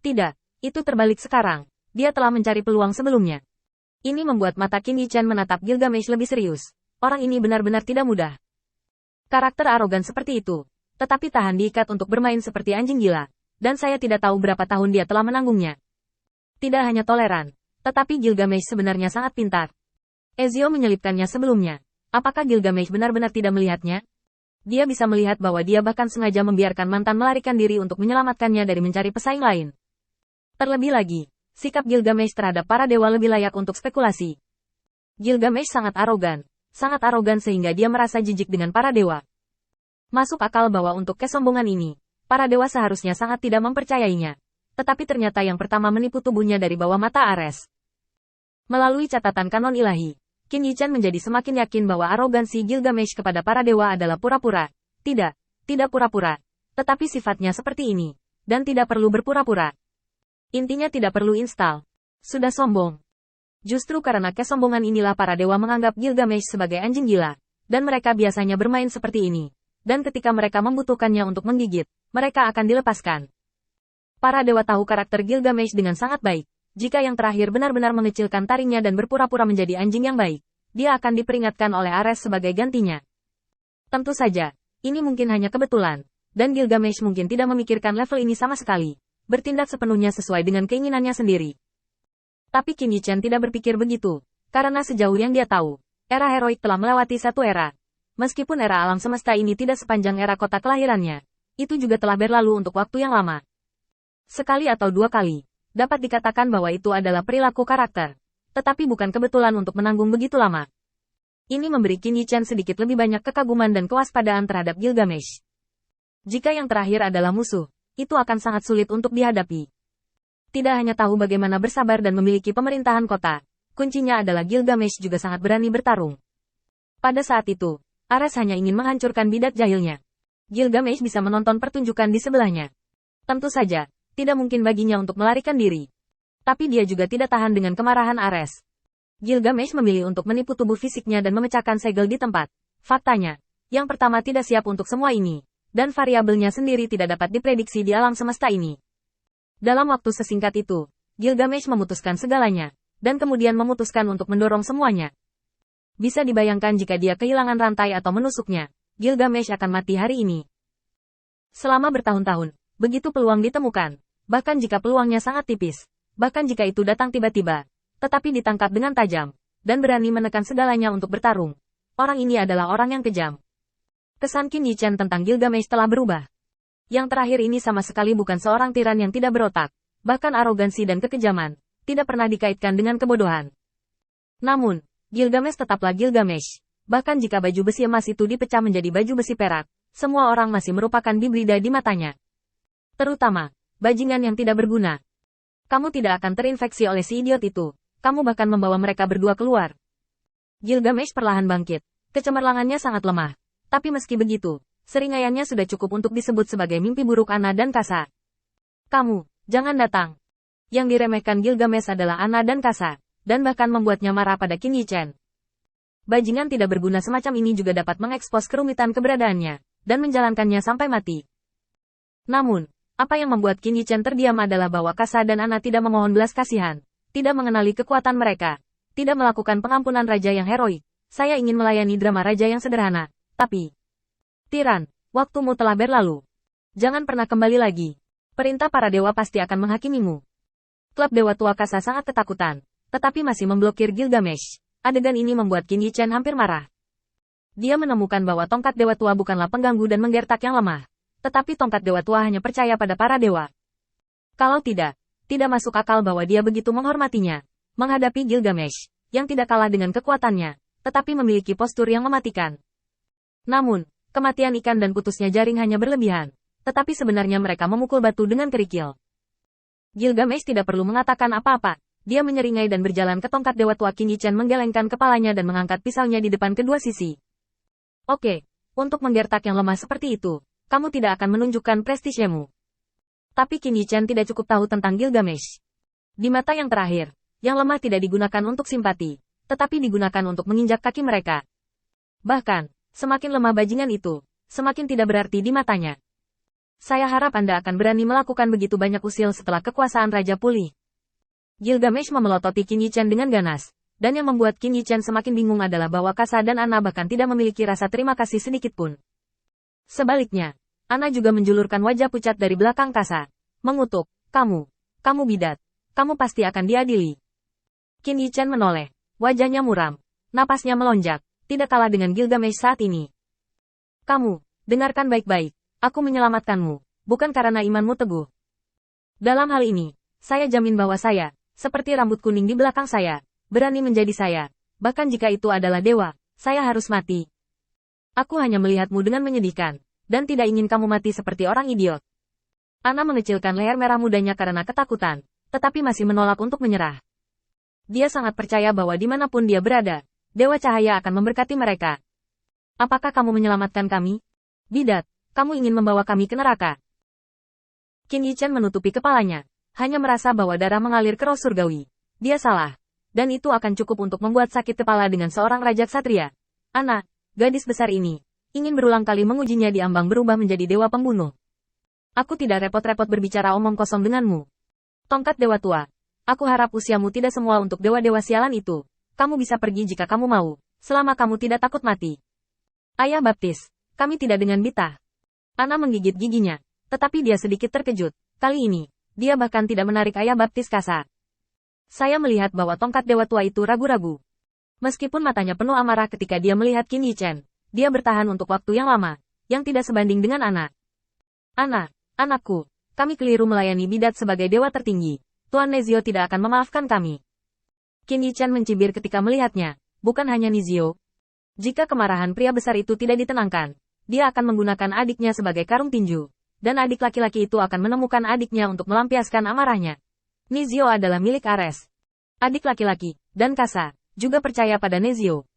Tidak, itu terbalik sekarang. Dia telah mencari peluang sebelumnya. Ini membuat mata Qin Yichan menatap Gilgamesh lebih serius. Orang ini benar-benar tidak mudah. Karakter arogan seperti itu. Tetapi tahan diikat untuk bermain seperti anjing gila. Dan saya tidak tahu berapa tahun dia telah menanggungnya. Tidak hanya toleran, tetapi Gilgamesh sebenarnya sangat pintar. Ezio menyelipkannya sebelumnya. Apakah Gilgamesh benar-benar tidak melihatnya? Dia bisa melihat bahwa dia bahkan sengaja membiarkan mantan melarikan diri untuk menyelamatkannya dari mencari pesaing lain. Terlebih lagi, sikap Gilgamesh terhadap para dewa lebih layak untuk spekulasi. Gilgamesh sangat arogan sehingga dia merasa jijik dengan para dewa. Masuk akal bahwa untuk kesombongan ini, para dewa seharusnya sangat tidak mempercayainya. Tetapi ternyata yang pertama menipu tubuhnya dari bawah mata Ares. Melalui catatan kanon ilahi, Qin Yichan menjadi semakin yakin bahwa arogansi Gilgamesh kepada para dewa adalah pura-pura. Tidak pura-pura. Tetapi sifatnya seperti ini. Dan tidak perlu berpura-pura. Intinya tidak perlu install. Sudah sombong. Justru karena kesombongan inilah para dewa menganggap Gilgamesh sebagai anjing gila. Dan mereka biasanya bermain seperti ini. Dan ketika mereka membutuhkannya untuk menggigit, mereka akan dilepaskan. Para dewa tahu karakter Gilgamesh dengan sangat baik. Jika yang terakhir benar-benar mengecilkan taringnya dan berpura-pura menjadi anjing yang baik, dia akan diperingatkan oleh Ares sebagai gantinya. Tentu saja, ini mungkin hanya kebetulan, dan Gilgamesh mungkin tidak memikirkan level ini sama sekali, bertindak sepenuhnya sesuai dengan keinginannya sendiri. Tapi Qin Yichan tidak berpikir begitu, karena sejauh yang dia tahu, era heroik telah melewati satu era. Meskipun era alam semesta ini tidak sepanjang era kota kelahirannya, itu juga telah berlalu untuk waktu yang lama. Sekali atau dua kali, dapat dikatakan bahwa itu adalah perilaku karakter. Tetapi bukan kebetulan untuk menanggung begitu lama. Ini memberi Qin Yichan sedikit lebih banyak kekaguman dan kewaspadaan terhadap Gilgamesh. Jika yang terakhir adalah musuh, itu akan sangat sulit untuk dihadapi. Tidak hanya tahu bagaimana bersabar dan memiliki pemerintahan kota, kuncinya adalah Gilgamesh juga sangat berani bertarung. Pada saat itu, Ares hanya ingin menghancurkan bidat jahilnya. Gilgamesh bisa menonton pertunjukan di sebelahnya. Tentu saja, tidak mungkin baginya untuk melarikan diri. Tapi dia juga tidak tahan dengan kemarahan Ares. Gilgamesh memilih untuk menipu tubuh fisiknya dan memecahkan segel di tempat. Faktanya, yang pertama tidak siap untuk semua ini. Dan variabelnya sendiri tidak dapat diprediksi di alam semesta ini. Dalam waktu sesingkat itu, Gilgamesh memutuskan segalanya. Dan kemudian memutuskan untuk mendorong semuanya. Bisa dibayangkan jika dia kehilangan rantai atau menusuknya, Gilgamesh akan mati hari ini. Selama bertahun-tahun, begitu peluang ditemukan. Bahkan jika peluangnya sangat tipis, bahkan jika itu datang tiba-tiba, tetapi ditangkap dengan tajam, dan berani menekan segalanya untuk bertarung. Orang ini adalah orang yang kejam. Kesan Qin Yichan tentang Gilgamesh telah berubah. Yang terakhir ini sama sekali bukan seorang tiran yang tidak berotak, bahkan arogansi dan kekejaman, tidak pernah dikaitkan dengan kebodohan. Namun, Gilgamesh tetaplah Gilgamesh. Bahkan jika baju besi emas itu dipecah menjadi baju besi perak, semua orang masih merupakan bibrida di matanya. Terutama, bajingan yang tidak berguna. Kamu tidak akan terinfeksi oleh si idiot itu. Kamu bahkan membawa mereka berdua keluar. Gilgamesh perlahan bangkit. Kecemerlangannya sangat lemah. Tapi meski begitu, seringaiannya sudah cukup untuk disebut sebagai mimpi buruk Ana dan Kasa. Kamu, jangan datang. Yang diremehkan Gilgamesh adalah Ana dan Kasa, dan bahkan membuatnya marah pada Qin Yichan. Bajingan tidak berguna semacam ini juga dapat mengekspos kerumitan keberadaannya, dan menjalankannya sampai mati. Namun, apa yang membuat Qin Yichan terdiam adalah bahwa Kasa dan Ana tidak memohon belas kasihan, tidak mengenali kekuatan mereka, tidak melakukan pengampunan raja yang heroik. Saya ingin melayani drama raja yang sederhana, tapi... Tiran, waktumu telah berlalu. Jangan pernah kembali lagi. Perintah para dewa pasti akan menghakimimu. Klub Dewa Tua Kasa sangat ketakutan, tetapi masih memblokir Gilgamesh. Adegan ini membuat Qin Yichan hampir marah. Dia menemukan bahwa tongkat Dewa Tua bukanlah pengganggu dan menggertak yang lemah. Tetapi tongkat Dewa Tua hanya percaya pada para dewa. Kalau tidak masuk akal bahwa dia begitu menghormatinya. Menghadapi Gilgamesh, yang tidak kalah dengan kekuatannya, tetapi memiliki postur yang mematikan. Namun, kematian ikan dan putusnya jaring hanya berlebihan. Tetapi sebenarnya mereka memukul batu dengan kerikil. Gilgamesh tidak perlu mengatakan apa-apa. Dia menyeringai dan berjalan ke tongkat Dewa Tua. Qin Yichan menggelengkan kepalanya dan mengangkat pisaunya di depan kedua sisi. Oke, untuk menggertak yang lemah seperti itu, kamu tidak akan menunjukkan prestisemu. Tapi Qin Yichan tidak cukup tahu tentang Gilgamesh. Di mata yang terakhir, yang lemah tidak digunakan untuk simpati, tetapi digunakan untuk menginjak kaki mereka. Bahkan, semakin lemah bajingan itu, semakin tidak berarti di matanya. Saya harap Anda akan berani melakukan begitu banyak usil setelah kekuasaan Raja pulih. Gilgamesh memelototi Qin Yichen dengan ganas. Dan yang membuat Qin Yichen semakin bingung adalah bahwa Kasa dan Ana bahkan tidak memiliki rasa terima kasih sedikit pun. Sebaliknya, Ana juga menjulurkan wajah pucat dari belakang Kasa. Mengutuk, kamu bidat. Kamu pasti akan diadili. Qin Yichen menoleh. Wajahnya muram. Napasnya melonjak. Tidak kalah dengan Gilgamesh saat ini. Kamu, dengarkan baik-baik. Aku menyelamatkanmu, bukan karena imanmu teguh. Dalam hal ini, saya jamin bahwa saya, seperti rambut kuning di belakang saya, berani menjadi saya. Bahkan jika itu adalah dewa, saya harus mati. Aku hanya melihatmu dengan menyedihkan, dan tidak ingin kamu mati seperti orang idiot. Ana mengecilkan leher merah mudanya karena ketakutan, tetapi masih menolak untuk menyerah. Dia sangat percaya bahwa dimanapun dia berada, Dewa Cahaya akan memberkati mereka. Apakah kamu menyelamatkan kami? Bidat, kamu ingin membawa kami ke neraka. Qin Yichen menutupi kepalanya, hanya merasa bahwa darah mengalir ke roh surgawi. Dia salah. Dan itu akan cukup untuk membuat sakit kepala dengan seorang raja ksatria. Ana, gadis besar ini, ingin berulang kali mengujinya di ambang berubah menjadi dewa pembunuh. Aku tidak repot-repot berbicara omong kosong denganmu. Tongkat dewa tua. Aku harap usiamu tidak semua untuk dewa-dewa sialan itu. Kamu bisa pergi jika kamu mau, selama kamu tidak takut mati. Ayah baptis, kami tidak dengan Bita. Ana menggigit giginya, tetapi dia sedikit terkejut. Kali ini, dia bahkan tidak menarik ayah baptis Kasa. Saya melihat bahwa tongkat dewa tua itu ragu-ragu. Meskipun matanya penuh amarah ketika dia melihat Qin Yichen, dia bertahan untuk waktu yang lama, yang tidak sebanding dengan Ana. Ana, anakku, kami keliru melayani bidat sebagai dewa tertinggi. Tuan Nezio tidak akan memaafkan kami. Qin Yichen mencibir ketika melihatnya, bukan hanya Nizio. Jika kemarahan pria besar itu tidak ditenangkan, dia akan menggunakan adiknya sebagai karung tinju, dan adik laki-laki itu akan menemukan adiknya untuk melampiaskan amarahnya. Nizio adalah milik Ares. Adik laki-laki, dan Kasa, juga percaya pada Nezio.